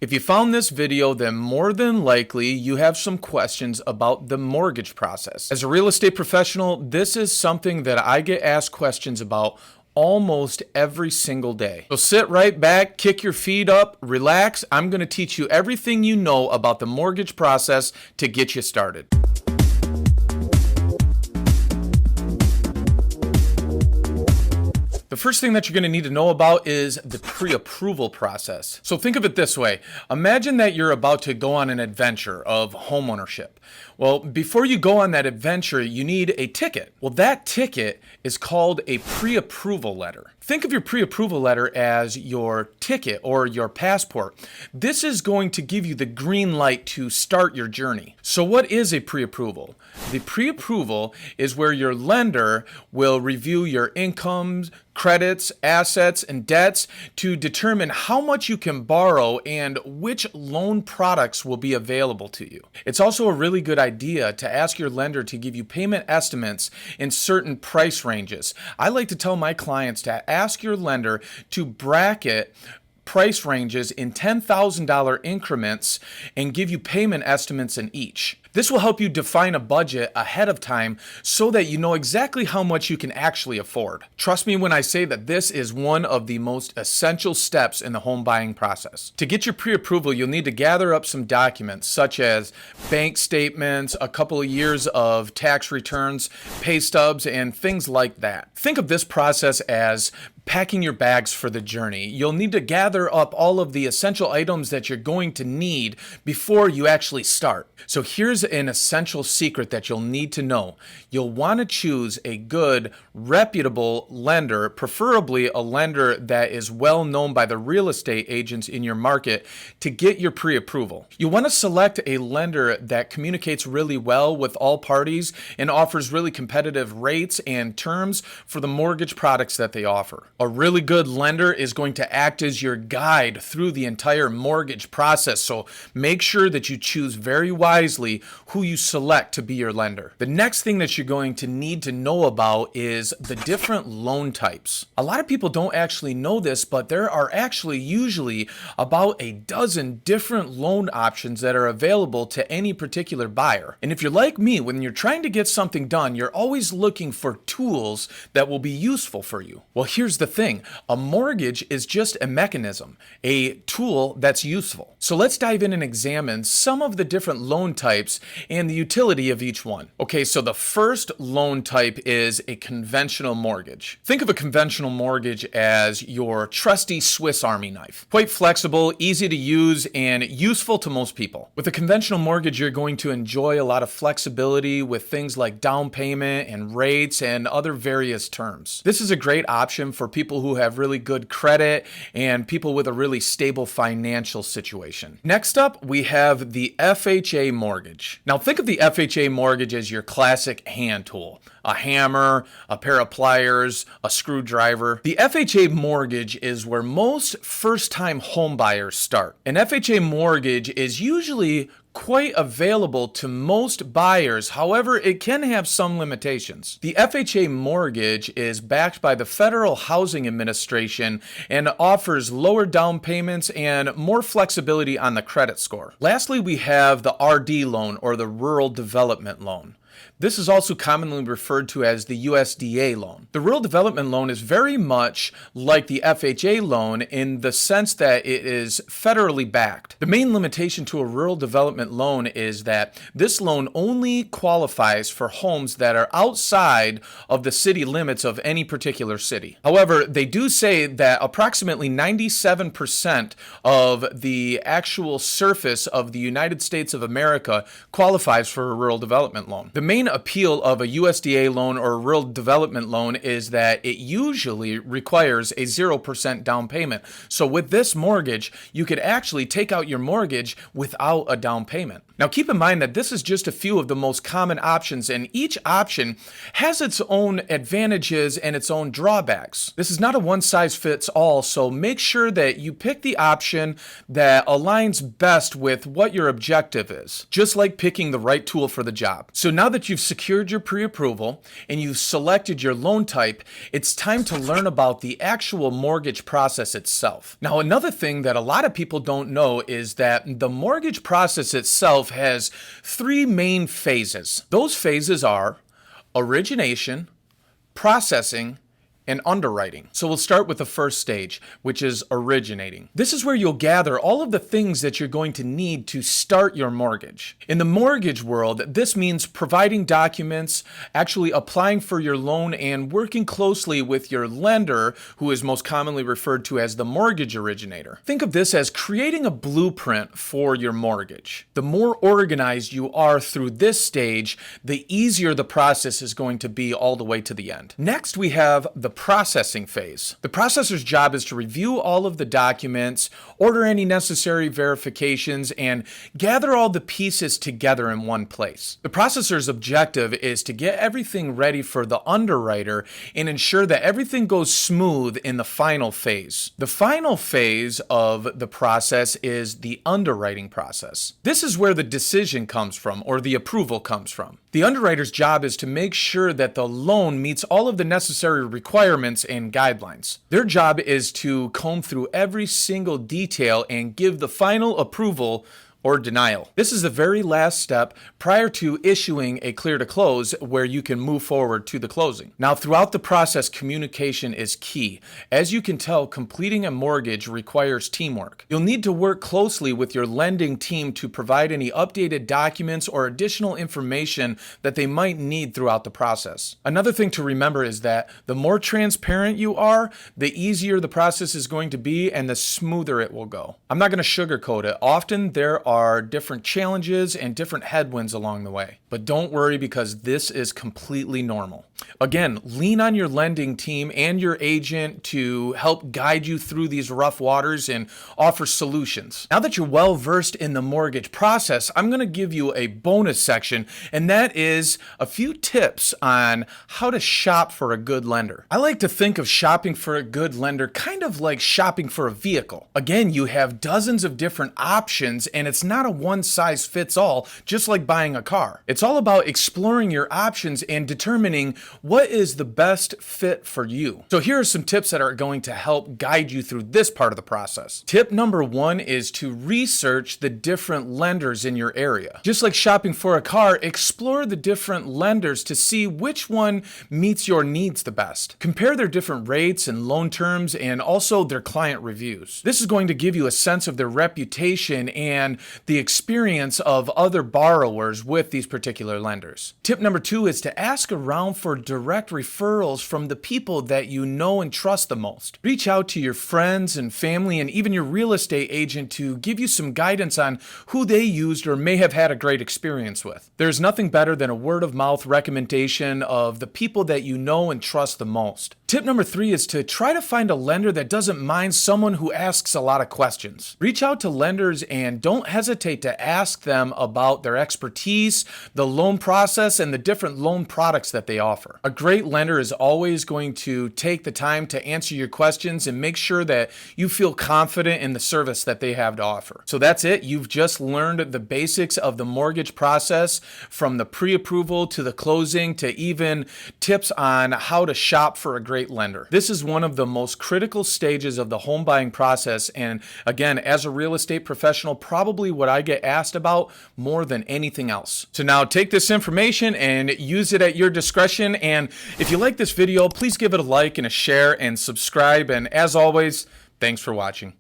If you found this video, then more than likely you have some questions about the mortgage process. As a real estate professional, this is something that I get asked questions about almost every single day. So sit right back, kick your feet up, relax. I'm going to teach you everything you know about the mortgage process to get you started. The first thing that you're going to need to know about is the pre-approval process. So think of it this way. Imagine that you're about to go on an adventure of homeownership. Well, before you go on that adventure, you need a ticket. Well, that ticket is called a pre-approval letter. Think of your pre-approval letter as your ticket or your passport. This is going to give you the green light to start your journey. So what is a pre-approval? The pre-approval is where your lender will review your incomes, credits, assets, and debts to determine how much you can borrow and which loan products will be available to you. It's also a really good idea to ask your lender to give you payment estimates in certain price ranges. I like to tell my clients to ask your lender to bracket price ranges in $10,000 increments and give you payment estimates in each. This will help you define a budget ahead of time so that you know exactly how much you can actually afford. Trust me when I say that this is one of the most essential steps in the home buying process. To get your pre-approval, you'll need to gather up some documents such as bank statements, a couple of years of tax returns, pay stubs, and things like that. Think of this process as packing your bags for the journey. You'll need to gather up all of the essential items that you're going to need before you actually start. So here's an essential secret that you'll need to know. You'll want to choose a good, reputable lender, preferably a lender that is well known by the real estate agents in your market to get your pre-approval. You want to select a lender that communicates really well with all parties and offers really competitive rates and terms for the mortgage products that they offer. A really good lender is going to act as your guide through the entire mortgage process, so make sure that you choose very wisely who you select to be your lender. The next thing that you're going to need to know about is the different loan types. A lot of people don't actually know this, but there are actually usually about a dozen different loan options that are available to any particular buyer. And if you're like me, when you're trying to get something done, you're always looking for tools that will be useful for you. Well, here's the thing. A mortgage is just a mechanism, a tool that's useful. So let's dive in and examine some of the different loan types and the utility of each one. Okay, so the first loan type is a conventional mortgage. Think of a conventional mortgage as your trusty Swiss Army knife. Quite flexible, easy to use, and useful to most people. With a conventional mortgage, you're going to enjoy a lot of flexibility with things like down payment and rates and other various terms. This is a great option for people who have really good credit and people with a really stable financial situation. Next up, we have the FHA mortgage. Now think of the FHA mortgage as your classic hand tool. A hammer, a pair of pliers, a screwdriver. The FHA mortgage is where most first-time home buyers start. An FHA mortgage is usually quite available to most buyers. However, it can have some limitations. The FHA mortgage is backed by the Federal Housing Administration and offers lower down payments and more flexibility on the credit score. Lastly, we have the RD loan, or the Rural Development Loan. This is also commonly referred to as the USDA loan. The Rural Development Loan is very much like the FHA loan in the sense that it is federally backed. The main limitation to a Rural Development Loan is that this loan only qualifies for homes that are outside of the city limits of any particular city. However, they do say that approximately 97% of the actual surface of the United States of America qualifies for a Rural Development Loan. The main appeal of a USDA loan or a rural development loan is that it usually requires a 0% down payment. So with this mortgage, you could actually take out your mortgage without a down payment. Now keep in mind that this is just a few of the most common options, and each option has its own advantages and its own drawbacks. This is not a one-size-fits-all, so make sure that you pick the option that aligns best with what your objective is, just like picking the right tool for the job. So now that you've secured your pre-approval and you've selected your loan type, it's time to learn about the actual mortgage process itself. Now, another thing that a lot of people don't know is that the mortgage process itself has three main phases. Those phases are origination, processing, and underwriting. So we'll start with the first stage, which is originating. This is where you'll gather all of the things that you're going to need to start your mortgage. In the mortgage world, this means providing documents, actually applying for your loan, and working closely with your lender, who is most commonly referred to as the mortgage originator. Think of this as creating a blueprint for your mortgage. The more organized you are through this stage, the easier the process is going to be all the way to the end. Next, we have the processing phase. The processor's job is to review all of the documents, order any necessary verifications, and gather all the pieces together in one place. The processor's objective is to get everything ready for the underwriter and ensure that everything goes smooth in the final phase. The final phase of the process is the underwriting process. This is where the decision comes from, or the approval comes from. The underwriter's job is to make sure that the loan meets all of the necessary requirements and guidelines. Their job is to comb through every single detail and give the final approval or denial. This is the very last step prior to issuing a clear to close, where you can move forward to the closing. Now, throughout the process, communication is key. As you can tell, completing a mortgage requires teamwork. You'll need to work closely with your lending team to provide any updated documents or additional information that they might need throughout the process. Another thing to remember is that the more transparent you are, the easier the process is going to be and the smoother it will go. I'm not going to sugarcoat it. Often there are different challenges and different headwinds along the way. But don't worry, because this is completely normal. Again, lean on your lending team and your agent to help guide you through these rough waters and offer solutions. Now that you're well versed in the mortgage process, I'm going to give you a bonus section, and that is a few tips on how to shop for a good lender. I like to think of shopping for a good lender kind of like shopping for a vehicle. Again, you have dozens of different options, and it's not a one-size-fits-all, just like buying a car. It's all about exploring your options and determining what is the best fit for you. So here are some tips that are going to help guide you through this part of the process. Tip number one is to research the different lenders in your area. Just like shopping for a car, explore the different lenders to see which one meets your needs the best. Compare their different rates and loan terms, and also their client reviews. This is going to give you a sense of their reputation and the experience of other borrowers with these particular lenders. Tip number two is to ask around for direct referrals from the people that you know and trust the most. Reach out to your friends and family and even your real estate agent to give you some guidance on who they used or may have had a great experience with. There's nothing better than a word-of-mouth recommendation of the people that you know and trust the most. Tip number three is to try to find a lender that doesn't mind someone who asks a lot of questions. Reach out to lenders and don't hesitate to ask them about their expertise, the loan process, and the different loan products that they offer. A great lender is always going to take the time to answer your questions and make sure that you feel confident in the service that they have to offer. So that's it. You've just learned the basics of the mortgage process, from the pre-approval to the closing to even tips on how to shop for a great lender. This is one of the most critical stages of the home buying process, and again, as a real estate professional, probably what I get asked about more than anything else. So now take this information and use it at your discretion, and if you like this video, please give it a like and a share and subscribe, and as always, thanks for watching.